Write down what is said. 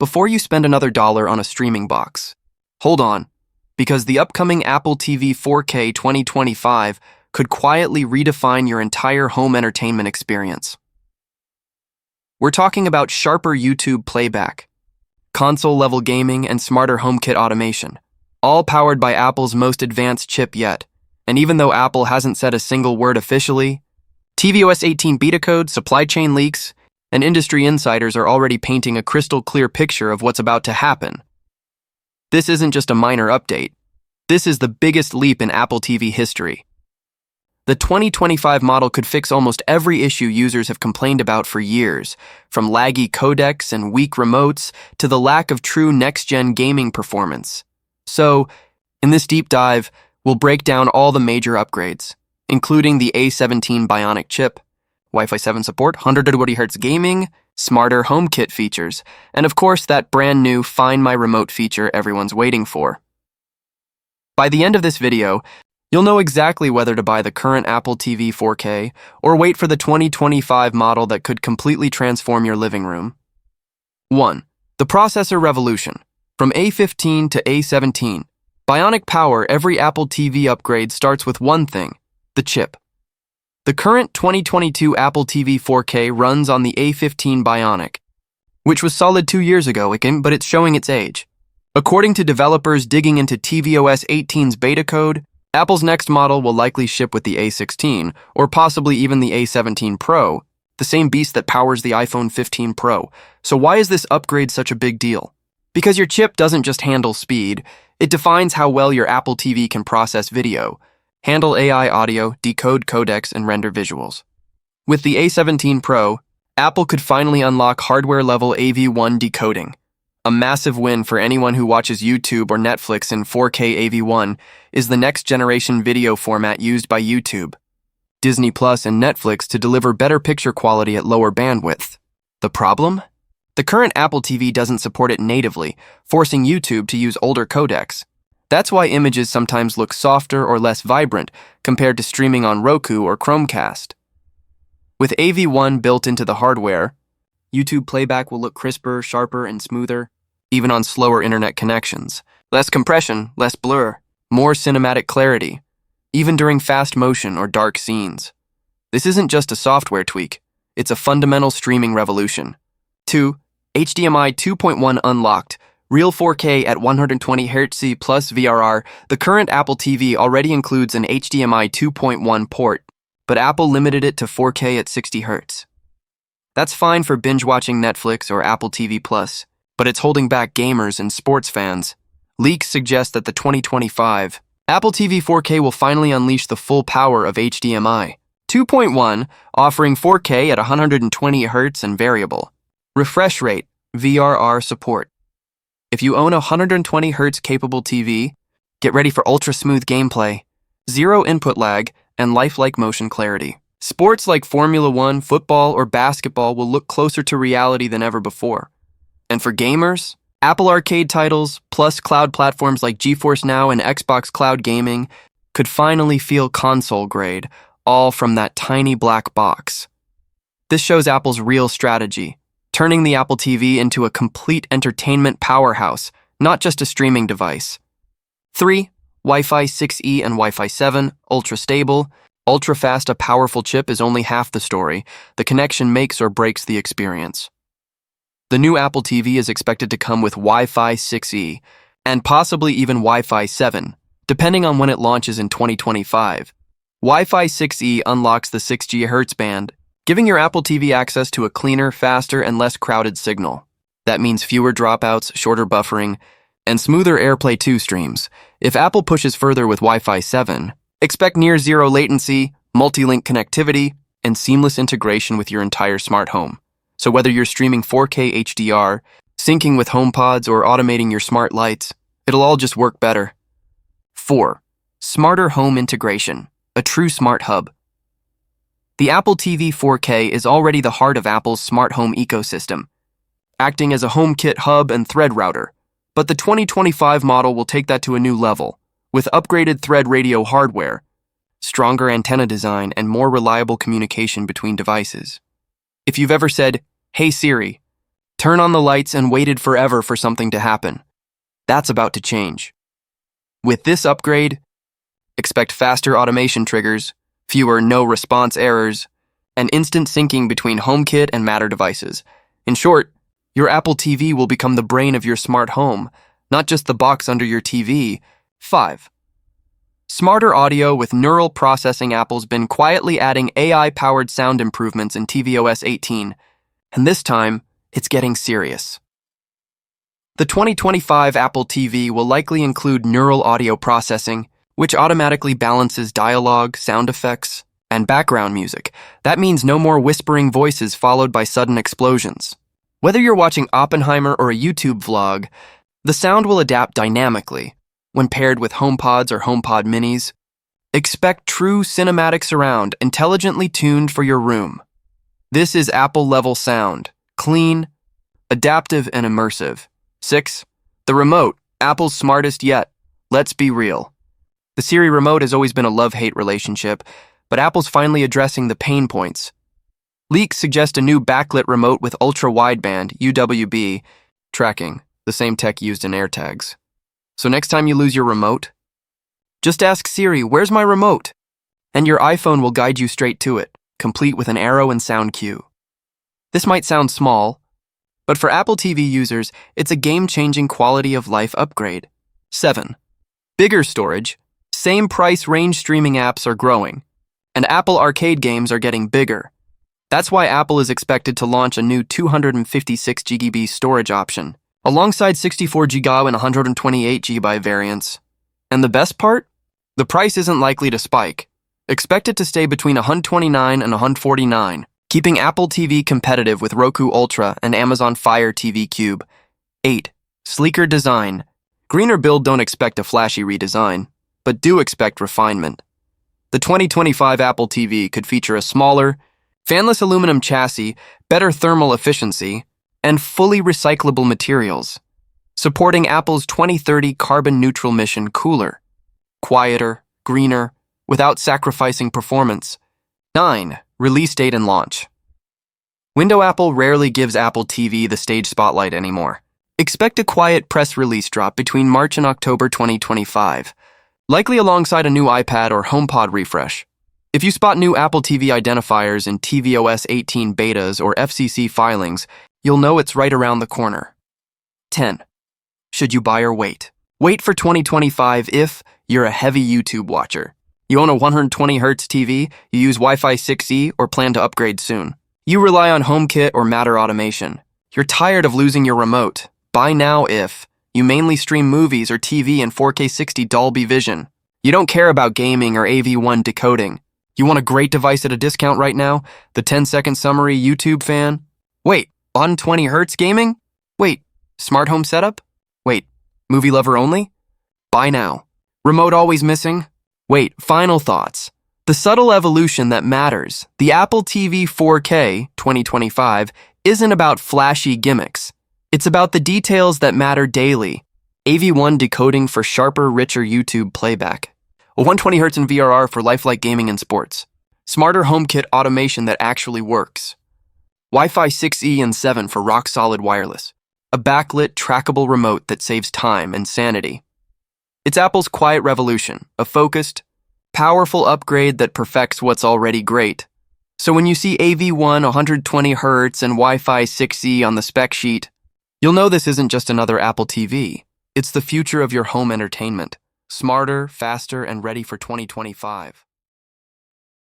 before you spend another dollar on a streaming box. Hold on, because the upcoming Apple TV 4K 2025 could quietly redefine your entire home entertainment experience. We're talking about sharper YouTube playback, console-level gaming, and smarter HomeKit automation, all powered by Apple's most advanced chip yet. And even though Apple hasn't said a single word officially, tvOS 18 beta code, supply chain leaks, and industry insiders are already painting a crystal clear picture of what's about to happen. This isn't just a minor update. This is the biggest leap in Apple TV history. The 2025 model could fix almost every issue users have complained about for years, from laggy codecs and weak remotes to the lack of true next-gen gaming performance. So, in this deep dive, we'll break down all the major upgrades, including the A17 Bionic chip, Wi-Fi 7 support, 120 Hz gaming, smarter HomeKit features, and of course that brand new Find My Remote feature everyone's waiting for. By the end of this video, you'll know exactly whether to buy the current Apple TV 4K or wait for the 2025 model that could completely transform your living room. 1. The processor revolution. From A15 to A17, Bionic Power, every Apple TV upgrade starts with one thing: the chip. The current 2022 Apple TV 4K runs on the A15 Bionic, which was solid 2 years ago, but it's showing its age. According to developers digging into tvOS 18's beta code, Apple's next model will likely ship with the A16, or possibly even the A17 Pro, the same beast that powers the iPhone 15 Pro. So why is this upgrade such a big deal? Because your chip doesn't just handle speed, it defines how well your Apple TV can process video, handle AI audio, decode codecs, and render visuals. With the A17 Pro, Apple could finally unlock hardware-level AV1 decoding. A massive win for anyone who watches YouTube or Netflix in 4K AV1 is the next-generation video format used by YouTube, Disney Plus, and Netflix to deliver better picture quality at lower bandwidth. The problem? The current Apple TV doesn't support it natively, forcing YouTube to use older codecs. That's why images sometimes look softer or less vibrant compared to streaming on Roku or Chromecast. With AV1 built into the hardware, YouTube playback will look crisper, sharper, and smoother, even on slower internet connections. Less compression, less blur, more cinematic clarity, even during fast motion or dark scenes. This isn't just a software tweak, it's a fundamental streaming revolution. 2. HDMI 2.1 unlocked. Real 4K at 120 Hz plus VRR. The current Apple TV already includes an HDMI 2.1 port, but Apple limited it to 4K at 60 Hz. That's fine for binge-watching Netflix or Apple TV Plus, but it's holding back gamers and sports fans. Leaks suggest that the 2025 Apple TV 4K will finally unleash the full power of HDMI 2.1, offering 4K at 120 Hz and variable refresh rate, VRR support. If you own a 120 Hz capable TV, get ready for ultra-smooth gameplay, zero input lag, and lifelike motion clarity. Sports like Formula 1, football, or basketball will look closer to reality than ever before. And for gamers, Apple Arcade titles, plus cloud platforms like GeForce Now and Xbox Cloud Gaming could finally feel console-grade, all from that tiny black box. This shows Apple's real strategy, turning the Apple TV into a complete entertainment powerhouse, not just a streaming device. 3. Wi-Fi 6E and Wi-Fi 7, ultra-stable, ultra-fast. A powerful chip is only half the story. The connection makes or breaks the experience. The new Apple TV is expected to come with Wi-Fi 6E, and possibly even Wi-Fi 7, depending on when it launches in 2025. Wi-Fi 6E unlocks the 6 GHz band, giving your Apple TV access to a cleaner, faster, and less crowded signal. That means fewer dropouts, shorter buffering, and smoother AirPlay 2 streams. If Apple pushes further with Wi-Fi 7, expect near-zero latency, multi-link connectivity, and seamless integration with your entire smart home. So whether you're streaming 4K HDR, syncing with HomePods, or automating your smart lights, it'll all just work better. 4. Smarter home integration, a true smart hub. The Apple TV 4K is already the heart of Apple's smart home ecosystem, acting as a HomeKit hub and thread router. But the 2025 model will take that to a new level, with upgraded Thread radio hardware, stronger antenna design, and more reliable communication between devices. If you've ever said, "Hey Siri, Turn on the lights and waited forever for something to happen. That's about to change. With this upgrade, expect faster automation triggers, fewer no-response errors, and instant syncing between HomeKit and Matter devices. In short, your Apple TV will become the brain of your smart home, not just the box under your TV. 5. Smarter audio with neural processing. Apple's been quietly adding AI-powered sound improvements in tvOS 18, and this time, it's getting serious. The 2025 Apple TV will likely include neural audio processing, which automatically balances dialogue, sound effects, and background music. That means no more whispering voices followed by sudden explosions. Whether you're watching Oppenheimer or a YouTube vlog, the sound will adapt dynamically. When paired with HomePods or HomePod minis, expect true cinematic surround, intelligently tuned for your room. This is Apple-level sound, clean, adaptive, and immersive. 6. The remote, Apple's smartest yet. Let's be real. The Siri remote has always been a love-hate relationship, but Apple's finally addressing the pain points. Leaks suggest a new backlit remote with ultra-wideband (UWB) tracking, the same tech used in AirTags. So next time you lose your remote, just ask Siri, "Where's my remote?" And your iPhone will guide you straight to it, complete with an arrow and sound cue. This might sound small, but for Apple TV users, it's a game-changing quality-of-life upgrade. 7. Bigger storage. Same price range. Streaming apps are growing, and Apple Arcade games are getting bigger. That's why Apple is expected to launch a new 256GB storage option, alongside 64GB and 128GB variants. And the best part? The price isn't likely to spike. Expect it to stay between $129 and $149, keeping Apple TV competitive with Roku Ultra and Amazon Fire TV Cube. 8. Sleeker design. Greener build. Don't expect a flashy redesign, but do expect refinement. The 2025 Apple TV could feature a smaller, fanless aluminum chassis, better thermal efficiency, and fully recyclable materials, supporting Apple's 2030 carbon-neutral mission. Cooler, quieter, greener, without sacrificing performance. 9. Release date and launch. Window. Apple rarely gives Apple TV the stage spotlight anymore. Expect a quiet press release drop between March and October 2025, likely alongside a new iPad or HomePod refresh. If you spot new Apple TV identifiers in tvOS 18 betas or FCC filings, you'll know it's right around the corner. 10. Should you buy or wait? Wait for 2025 if you're a heavy YouTube watcher. You own a 120Hz TV, you use Wi-Fi 6E, or plan to upgrade soon. You rely on HomeKit or Matter automation. You're tired of losing your remote. Buy now if you mainly stream movies or TV in 4K 60 Dolby Vision. You don't care about gaming or AV1 decoding. You want a great device at a discount right now? The 10-second summary YouTube fan? Wait, 120Hz gaming? Wait, smart home setup? Wait, movie lover only? Buy now. Remote always missing? Wait, final thoughts. The subtle evolution that matters. The Apple TV 4K 2025 isn't about flashy gimmicks. It's about the details that matter daily. AV1 decoding for sharper, richer YouTube playback. A 120Hz in VRR for lifelike gaming and sports. Smarter HomeKit automation that actually works. Wi-Fi 6E and 7 for rock-solid wireless. A backlit, trackable remote that saves time and sanity. It's Apple's quiet revolution, a focused, powerful upgrade that perfects what's already great. So when you see AV1 120Hz and Wi-Fi 6E on the spec sheet, you'll know this isn't just another Apple TV. It's the future of your home entertainment. Smarter, faster, and ready for 2025.